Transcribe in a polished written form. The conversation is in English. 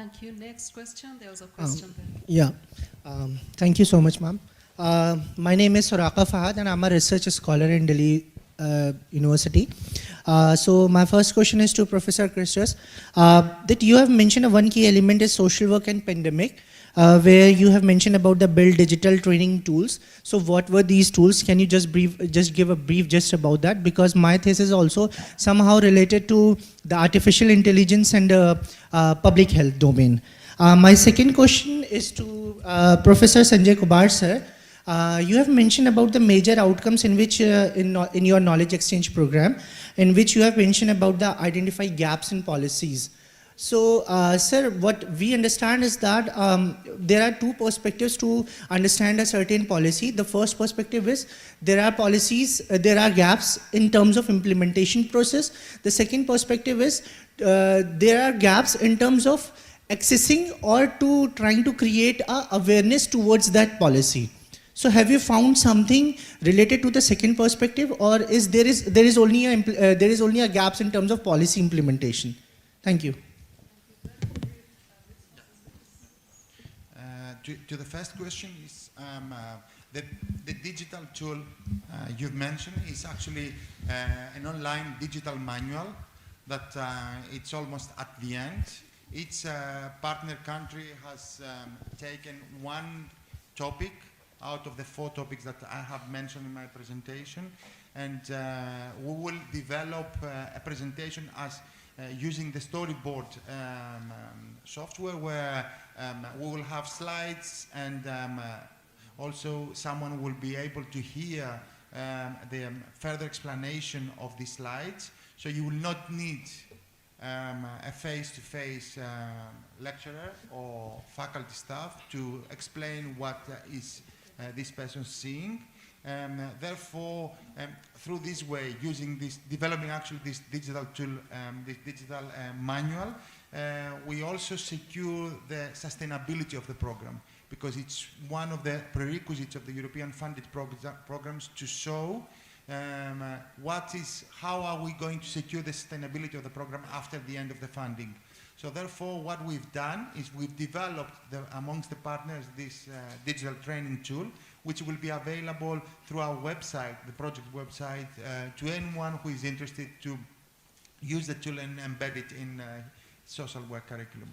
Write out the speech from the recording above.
Thank you. Next question. There was a question there. Yeah. Thank you so much, ma'am. My name is Soraka Fahad, and I'm a research scholar in Delhi University. So my first question is to Professor Christos. That you have mentioned one key element is social work and pandemic, where you have mentioned about the build digital training tools. So what were these tools? Can you just give a brief just about that? Because my thesis also somehow related to the artificial intelligence and public health domain. My second question is to Professor Sanjay Kubar, sir. You have mentioned about the major outcomes in which, in your knowledge exchange program, in which you have mentioned about the identify gaps in policies. So, sir, what we understand is that there are two perspectives to understand a certain policy. The first perspective is there are policies, there are gaps in terms of implementation process. The second perspective is there are gaps in terms of accessing or to trying to create a awareness towards that policy. So have you found something related to the second perspective, or is there is only a gaps in terms of policy implementation? Thank you. To the first question is the digital tool you've mentioned is actually an online digital manual that it's almost at the end. Each partner country has taken one topic out of the 4 topics that I have mentioned in my presentation, and we will develop a presentation as using the storyboard software, where we will have slides, and also someone will be able to hear the further explanation of the slides, so you will not need a face-to-face lecturer or faculty staff to explain what is this person seeing. Therefore, through this way, using this, developing actually this digital tool, this digital manual, we also secure the sustainability of the program, because it's one of the prerequisites of the European funded programs to show how are we going to secure the sustainability of the program after the end of the funding. So therefore, what we've done is we've developed amongst the partners this digital training tool, which will be available through our website, the project website, to anyone who is interested to use the tool and embed it in social work curriculum.